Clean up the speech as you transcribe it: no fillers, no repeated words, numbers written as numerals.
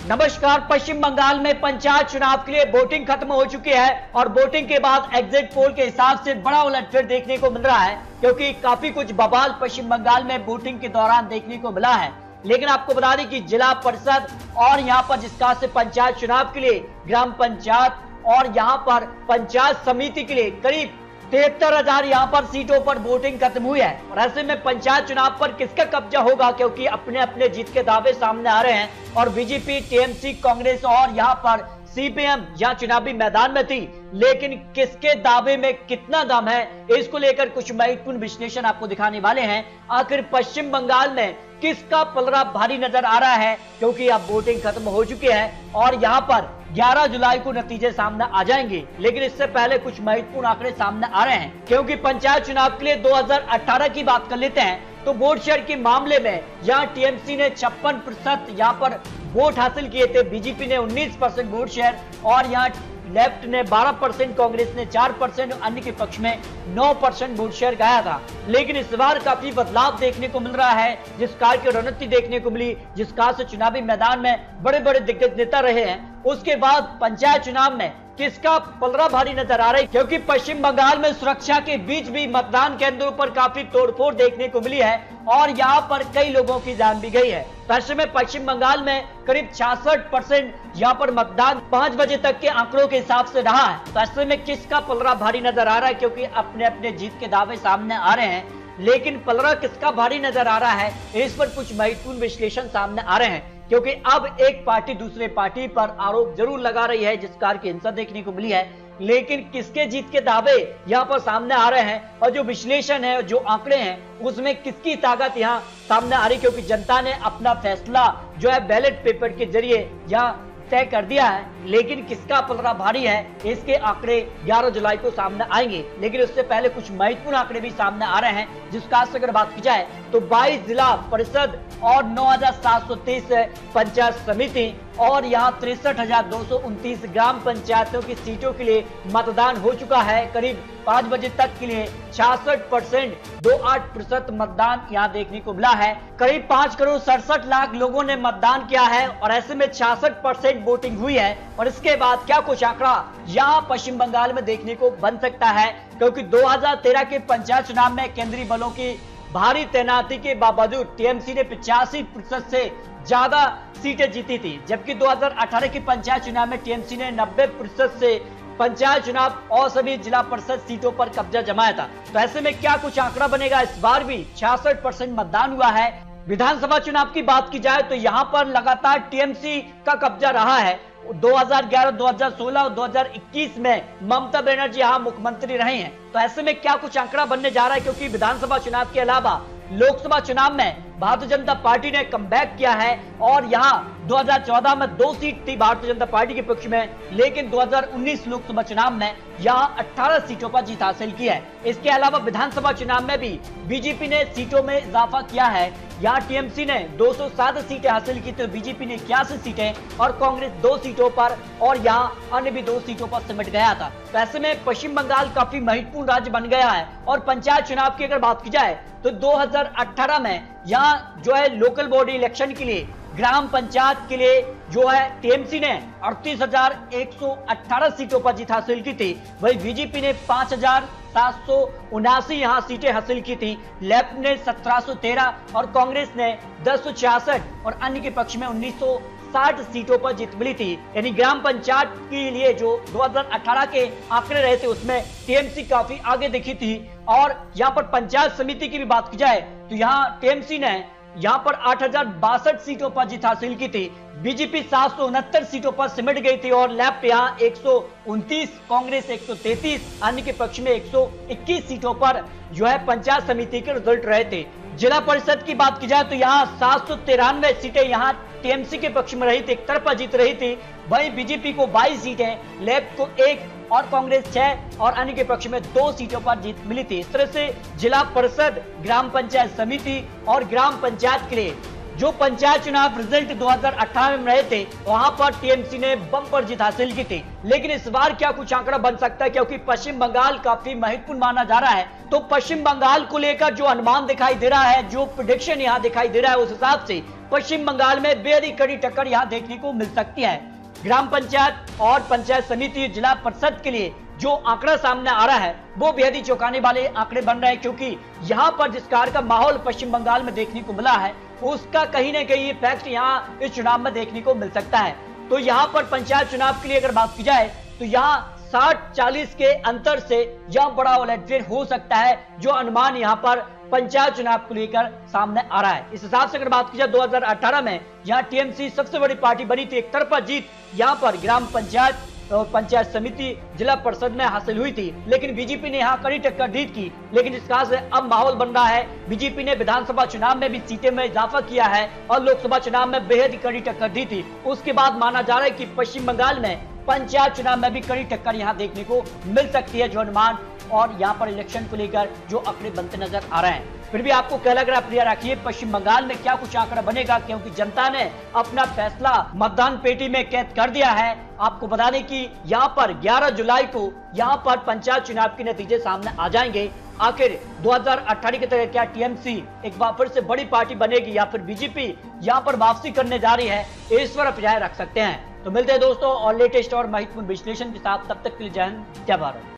नमस्कार। पश्चिम बंगाल में पंचायत चुनाव के लिए वोटिंग खत्म हो चुकी है और वोटिंग के बाद एग्जिट पोल के हिसाब से बड़ा उलटफेर देखने को मिल रहा है, क्योंकि काफी कुछ बवाल पश्चिम बंगाल में वोटिंग के दौरान देखने को मिला है। लेकिन आपको बता दें कि जिला परिषद और यहाँ पर जिस खास से पंचायत चुनाव के लिए ग्राम पंचायत और यहाँ पर पंचायत समिति के लिए करीब 73,000 यहाँ पर सीटों पर वोटिंग खत्म हुई है। और ऐसे में पंचायत चुनाव पर किसका कब्जा होगा, क्योंकि अपने अपने जीत के दावे सामने आ रहे हैं और बीजेपी, टीएमसी, कांग्रेस और यहाँ पर सीपीएम यहाँ चुनावी मैदान में थी, लेकिन किसके दावे में कितना दम है, इसको लेकर कुछ महत्वपूर्ण विश्लेषण आपको दिखाने वाले हैं। आखिर पश्चिम बंगाल में किसका पलड़ा भारी नजर आ रहा है, क्योंकि अब वोटिंग खत्म हो चुकी है और यहाँ पर 11 जुलाई को नतीजे सामने आ जाएंगे। लेकिन इससे पहले कुछ महत्वपूर्ण आंकड़े सामने आ रहे हैं, क्योंकि पंचायत चुनाव के लिए 2018 की बात कर लेते हैं तो वोट शेयर के मामले में यहाँ टीएमसी ने 56% यहाँ पर वोट हासिल किए थे, बीजेपी ने 19% वोट शेयर और यहाँ लेफ्ट ने 12%, कांग्रेस ने 4%, अन्य के पक्ष में 9% वोट शेयर गया था। लेकिन इस बार काफी बदलाव देखने को मिल रहा है, जिस कार की रणनीति देखने को मिली, जिस कार से चुनावी मैदान में बड़े बड़े दिग्गज नेता रहे हैं, उसके बाद पंचायत चुनाव में किसका पलड़ा भारी नजर आ रहा है, क्योंकि पश्चिम बंगाल में सुरक्षा के बीच भी मतदान केंद्रों पर काफी तोड़फोड़ देखने को मिली है और यहाँ पर कई लोगों की जान भी गई है। ऐसे में पश्चिम बंगाल में करीब 66% यहाँ पर मतदान 5 बजे तक के आंकड़ों के हिसाब से रहा है। तो ऐसे में किसका पलड़ा भारी नजर आ रहा है, क्योंकि अपने अपने जीत के दावे सामने आ रहे हैं, लेकिन पलड़ा किसका भारी नजर आ रहा है, इस पर कुछ महत्वपूर्ण विश्लेषण सामने आ रहे हैं। क्योंकि अब एक पार्टी दूसरे पार्टी पर आरोप जरूर लगा रही है, जिस कार की हिंसा देखने को मिली है, लेकिन किसके जीत के दावे यहाँ पर सामने आ रहे हैं और जो विश्लेषण है, जो आंकड़े हैं, उसमें किसकी ताकत यहाँ सामने आ रही, क्योंकि जनता ने अपना फैसला जो है बैलेट पेपर के जरिए यहाँ तय कर दिया है। लेकिन किसका पलड़ा भारी है, इसके आंकड़े 11 जुलाई को सामने आएंगे। लेकिन उससे पहले कुछ महत्वपूर्ण आंकड़े भी सामने आ रहे हैं, जिसका अगर बात की जाए तो 22 जिला परिषद और 9,723 पंचायत समिति और यहाँ 63,229 ग्राम पंचायतों की सीटों के लिए मतदान हो चुका है। करीब 5 बजे तक के लिए 66.28% मतदान यहाँ देखने को मिला है। करीब 5 करोड़ 67 लाख लोगों ने मतदान किया है और ऐसे में 66% वोटिंग हुई है। और इसके बाद क्या कुछ आंकड़ा यहाँ पश्चिम बंगाल में देखने को बन सकता है, क्योंकि 2013 के पंचायत चुनाव में केंद्रीय बलों की भारी तैनाती के बावजूद टीएमसी ने 85% से ज्यादा सीटें जीती थी, जबकि 2018 की पंचायत चुनाव में टीएमसी ने 90% से पंचायत चुनाव और सभी जिला परिषद सीटों पर कब्जा जमाया था। तो ऐसे में क्या कुछ आंकड़ा बनेगा, इस बार भी 66% मतदान हुआ है। विधानसभा चुनाव की बात की जाए तो यहाँ पर लगातार टीएमसी का कब्जा रहा है। 2011, 2016 और 2021 में ममता बनर्जी यहाँ मुख्यमंत्री रहे हैं। तो ऐसे में क्या कुछ आंकड़ा बनने जा रहा है, क्योंकि विधानसभा चुनाव के अलावा लोकसभा चुनाव में भारतीय जनता पार्टी ने कमबैक किया है और यहाँ 2014 में 2 सीट थी भारतीय जनता पार्टी के पक्ष में, लेकिन 2019 लोकसभा चुनाव में यहाँ 18 सीटों पर जीत हासिल की है। इसके अलावा विधानसभा चुनाव में भी बीजेपी ने सीटों में इजाफा किया है। यहाँ टीएमसी ने 207 सीटें हासिल की, तो बीजेपी ने 81 सीटें और कांग्रेस 2 सीटों पर और यहाँ अन्य भी 2 सीटों पर सिमट गया था। तो ऐसे में पश्चिम बंगाल काफी महत्वपूर्ण राज्य बन गया है। और पंचायत चुनाव की अगर बात की जाए तो 2018 में यहाँ जो है लोकल बॉडी इलेक्शन के लिए ग्राम पंचायत के लिए जो है टीएमसी ने 38,118 सीटों पर जीत हासिल की थी, वही बीजेपी ने 5,779 यहाँ सीटें हासिल की थी, लेफ्ट ने 1713 और कांग्रेस ने 1066 और अन्य के पक्ष में 1960 सीटों पर जीत मिली थी। यानी ग्राम पंचायत के लिए जो 2018 के आंकड़े रहे थे उसमें टीएमसी काफी आगे दिखी थी। और यहाँ पर पंचायत समिति की भी बात की जाए तो यहाँ टीएमसी ने यहाँ पर 8,062 सीटों पर जीत हासिल की थी, बीजेपी 769 सीटों पर सिमट गई थी और लेफ्ट यहाँ 129, कांग्रेस 133, अन्य के पक्ष में 121 सीटों पर जो है पंचायत समिति के रिजल्ट रहे थे। जिला परिषद की बात की जाए तो यहाँ 793 सीटें यहाँ टीएमसी के पक्ष में रही थी, एक तरफा जीत रही थी, वहीं बीजेपी को 22 सीटें, लेफ्ट को 1 और कांग्रेस 6 और अन्य के पक्ष में 2 सीटों पर जीत मिली थी। इस तरह से जिला परिषद, ग्राम पंचायत समिति और ग्राम पंचायत के लिए जो पंचायत चुनाव रिजल्ट 2018 में रहे थे वहां पर टीएमसी ने बम्पर जीत हासिल की थी। लेकिन इस बार क्या कुछ आंकड़ा बन सकता है, क्योंकि पश्चिम बंगाल काफी महत्वपूर्ण माना जा रहा है। तो पश्चिम बंगाल को लेकर जो अनुमान दिखाई दे रहा है, जो प्रेडिक्शन यहाँ दिखाई दे रहा है, उस हिसाब से पश्चिम बंगाल में बेहद ही कड़ी टक्कर यहां देखने को मिल सकती है। ग्राम पंचायत और पंचायत समिति जिला परिषद के लिए जो आंकड़ा सामने आ रहा है वो बेहद ही चौंकाने वाले आंकड़े बन रहे हैं, क्योंकि यहां पर जिस प्रकार का माहौल पश्चिम बंगाल में देखने को मिला है उसका कहीं ना कहीं इफेक्ट यहां इस चुनाव में देखने को मिल सकता है। तो यहां पर पंचायत चुनाव के लिए अगर बात की जाए तो यहां 60-40 के अंतर से यह बड़ा उलटफेर हो सकता है, जो अनुमान यहां पर पंचायत चुनाव को लेकर सामने आ रहा है। इस हिसाब से अगर बात की जाए 2018 में यहां टीएमसी सबसे बड़ी पार्टी बनी थी, एक तरफा जीत यहां पर ग्राम पंचायत और पंचायत समिति जिला परिषद में हासिल हुई थी, लेकिन बीजेपी ने यहां कड़ी टक्कर जीत की। लेकिन इस खास से अब माहौल बन रहा है, बीजेपी ने विधानसभा चुनाव में भी सीटें में इजाफा किया है और लोकसभा चुनाव में बेहद ही कड़ी टक्कर दी थी। उसके बाद माना जा रहा है कि पश्चिम बंगाल में पंचायत चुनाव में भी कड़ी टक्कर यहां देखने को मिल सकती है, जो अनुमान और यहां पर इलेक्शन को लेकर जो आंकड़े बनते नजर आ रहे हैं। फिर भी आपको क्या लग रहा है प्रिय रखिए पश्चिम बंगाल में क्या कुछ आंकड़ा बनेगा, क्योंकि जनता ने अपना फैसला मतदान पेटी में कैद कर दिया है। आपको बता दें कि यहां पर 11 जुलाई को यहां पर पंचायत चुनाव के नतीजे सामने आ जाएंगे। आखिर 2018 की तरह क्या टीएमसी एक बार फिर से बड़ी पार्टी बनेगी या फिर बीजेपी यहां पर वापसी करने जा रही है, इस पर आप राय रख सकते हैं। तो मिलते हैं दोस्तों और लेटेस्ट और महत्वपूर्ण विश्लेषण के साथ, तब तक के लिए जय हिंद, जय भारत।